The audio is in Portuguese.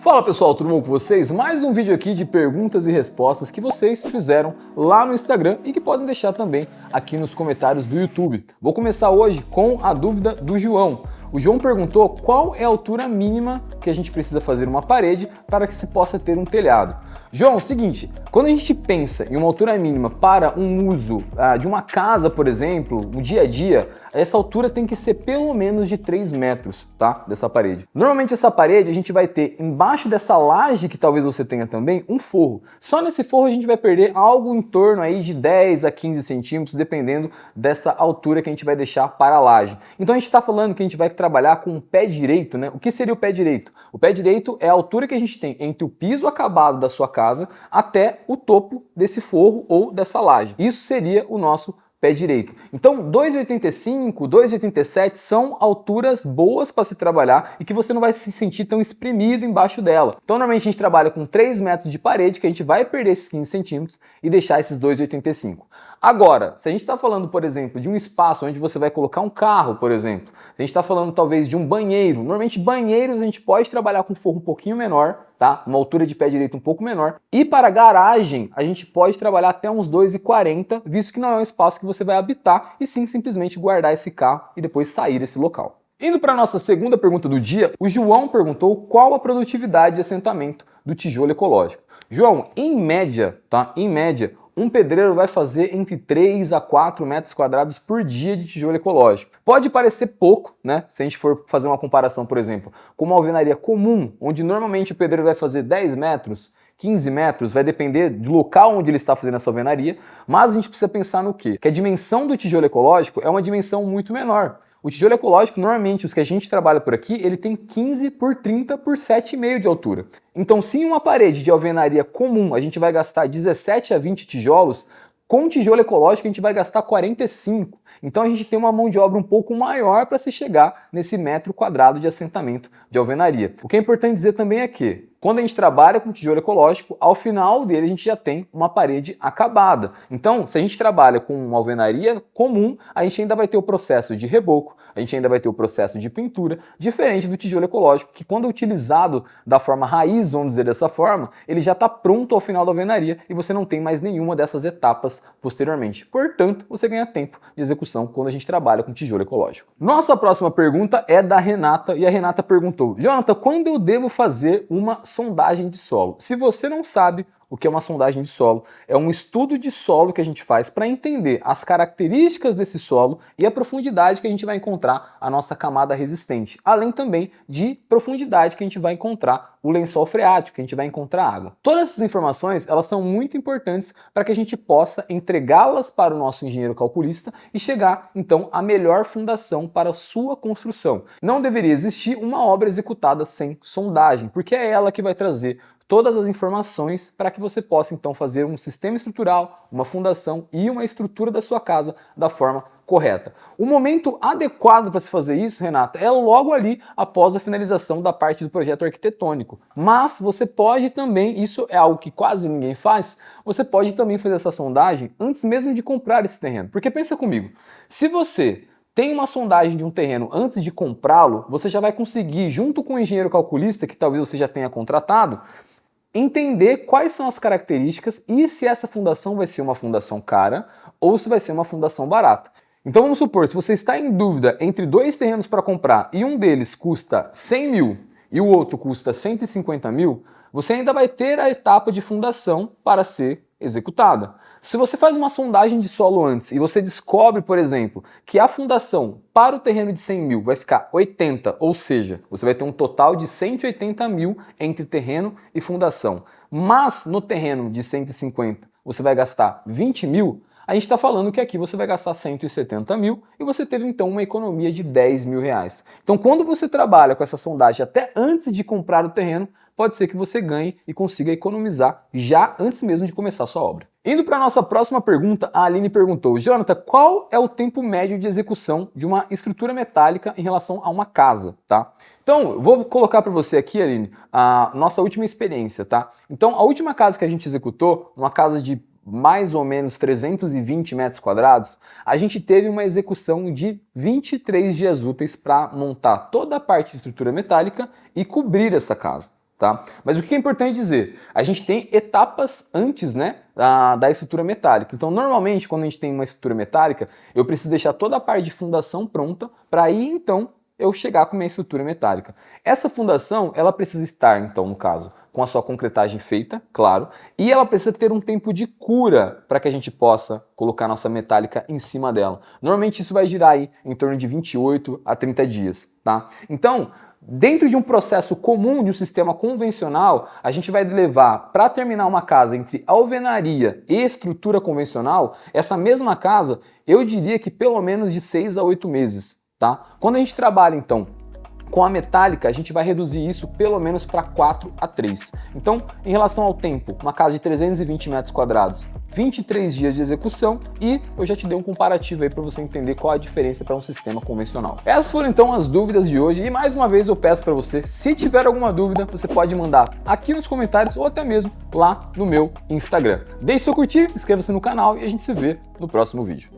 Fala pessoal, tudo bom com vocês? Mais um vídeo aqui de perguntas e respostas que vocês fizeram lá no Instagram e que podem deixar também aqui nos comentários do YouTube. Vou começar hoje com a dúvida do João. O João perguntou qual é a altura mínima que a gente precisa fazer uma parede para que se possa ter um telhado. João, é o seguinte, quando a gente pensa em uma altura mínima para um uso de uma casa, por exemplo, no dia a dia, essa altura tem que ser pelo menos de 3 metros, tá? Dessa parede. Normalmente essa parede a gente vai ter embaixo dessa laje que talvez você tenha também, um forro. Só nesse forro a gente vai perder algo em torno aí de 10 a 15 centímetros, dependendo dessa altura que a gente vai deixar para a laje. Então a gente está falando que a gente vai trabalhar com o pé direito, né? O que seria o pé direito? O pé direito é a altura que a gente tem entre o piso acabado da sua casa até o topo desse forro ou dessa laje. Isso seria o nosso pé direito. Então 2,85, 2,87 são alturas boas para se trabalhar e que você não vai se sentir tão espremido embaixo dela. Então normalmente a gente trabalha com 3 metros de parede, que a gente vai perder esses 15 centímetros e deixar esses 2,85. Agora, se a gente está falando, por exemplo, de um espaço onde você vai colocar um carro, por exemplo, se a gente está falando talvez de um banheiro, normalmente banheiros a gente pode trabalhar com forro um pouquinho menor, tá? Uma altura de pé direito um pouco menor. E para garagem, a gente pode trabalhar até uns 2,40, visto que não é um espaço que você vai habitar, e sim simplesmente guardar esse carro e depois sair desse local. Indo para a nossa segunda pergunta do dia, o João perguntou qual a produtividade de assentamento do tijolo ecológico. João, em média, tá? Em média, um pedreiro vai fazer entre 3 a 4 metros quadrados por dia de tijolo ecológico. Pode parecer pouco, né? Se a gente for fazer uma comparação, por exemplo, com uma alvenaria comum, onde normalmente o pedreiro vai fazer 10 metros, 15 metros, vai depender do local onde ele está fazendo essa alvenaria, mas a gente precisa pensar no quê? Que a dimensão do tijolo ecológico é uma dimensão muito menor. O tijolo ecológico, normalmente, os que a gente trabalha por aqui, ele tem 15 por 30 por 7,5 de altura. Então, se em uma parede de alvenaria comum a gente vai gastar 17 a 20 tijolos, com tijolo ecológico a gente vai gastar 45. Então a gente tem uma mão de obra um pouco maior para se chegar nesse metro quadrado de assentamento de alvenaria. O que é importante dizer também é que, quando a gente trabalha com tijolo ecológico, ao final dele a gente já tem uma parede acabada. Então, se a gente trabalha com uma alvenaria comum, a gente ainda vai ter o processo de reboco, a gente ainda vai ter o processo de pintura, diferente do tijolo ecológico, que quando é utilizado da forma raiz, vamos dizer dessa forma, ele já está pronto ao final da alvenaria e você não tem mais nenhuma dessas etapas posteriormente. Portanto, você ganha tempo de execução quando a gente trabalha com tijolo ecológico. Nossa próxima pergunta é da Renata, e a Renata perguntou: Jonathan, quando eu devo fazer uma sondagem de solo? Se você não sabe o que é uma sondagem de solo, é um estudo de solo que a gente faz para entender as características desse solo e a profundidade que a gente vai encontrar a nossa camada resistente, além também de profundidade que a gente vai encontrar o lençol freático, que a gente vai encontrar água. Todas essas informações, elas são muito importantes para que a gente possa entregá-las para o nosso engenheiro calculista e chegar, então, à melhor fundação para a sua construção. Não deveria existir uma obra executada sem sondagem, porque é ela que vai trazer todas as informações para que você possa então fazer um sistema estrutural, uma fundação e uma estrutura da sua casa da forma correta. O momento adequado para se fazer isso, Renata, é logo ali após a finalização da parte do projeto arquitetônico. Mas você pode também, isso é algo que quase ninguém faz, você pode também fazer essa sondagem antes mesmo de comprar esse terreno. Porque pensa comigo, se você tem uma sondagem de um terreno antes de comprá-lo, você já vai conseguir, junto com o engenheiro calculista, que talvez você já tenha contratado, entender quais são as características e se essa fundação vai ser uma fundação cara ou se vai ser uma fundação barata. Então vamos supor, se você está em dúvida entre dois terrenos para comprar e um deles custa 100 mil e o outro custa 150 mil, você ainda vai ter a etapa de fundação para ser executada. Se você faz uma sondagem de solo antes e você descobre, por exemplo, que a fundação para o terreno de 100 mil vai ficar 80, ou seja, você vai ter um total de 180 mil entre terreno e fundação, mas no terreno de 150 você vai gastar 20 mil, a gente está falando que aqui você vai gastar 170 mil e você teve então uma economia de 10 mil reais. Então quando você trabalha com essa sondagem até antes de comprar o terreno, pode ser que você ganhe e consiga economizar já antes mesmo de começar a sua obra. Indo para a nossa próxima pergunta, a Aline perguntou: Jonathan, qual é o tempo médio de execução de uma estrutura metálica em relação a uma casa, tá? Então, vou colocar para você aqui, Aline, a nossa última experiência, tá? Então, a última casa que a gente executou, uma casa de mais ou menos 320 metros quadrados, a gente teve uma execução de 23 dias úteis para montar toda a parte de estrutura metálica e cobrir essa casa. Tá? Mas o que é importante dizer? A gente tem etapas antes, né, da estrutura metálica. Então, normalmente, quando a gente tem uma estrutura metálica, eu preciso deixar toda a parte de fundação pronta para aí, então, eu chegar com a minha estrutura metálica. Essa fundação, ela precisa estar, então, no caso, com a sua concretagem feita, claro, e ela precisa ter um tempo de cura para que a gente possa colocar nossa metálica em cima dela. Normalmente isso vai girar aí em torno de 28 a 30 dias, tá? Então, dentro de um processo comum de um sistema convencional, a gente vai levar para terminar uma casa entre alvenaria e estrutura convencional, essa mesma casa, eu diria que pelo menos de 6 a 8 meses, tá? Quando a gente trabalha então com a metálica, a gente vai reduzir isso pelo menos para 4 a 3. Então, em relação ao tempo, uma casa de 320 metros quadrados, 23 dias de execução, e eu já te dei um comparativo aí para você entender qual a diferença para um sistema convencional. Essas foram então as dúvidas de hoje, e mais uma vez eu peço para você, se tiver alguma dúvida, você pode mandar aqui nos comentários ou até mesmo lá no meu Instagram. Deixe seu curtir, inscreva-se no canal e a gente se vê no próximo vídeo.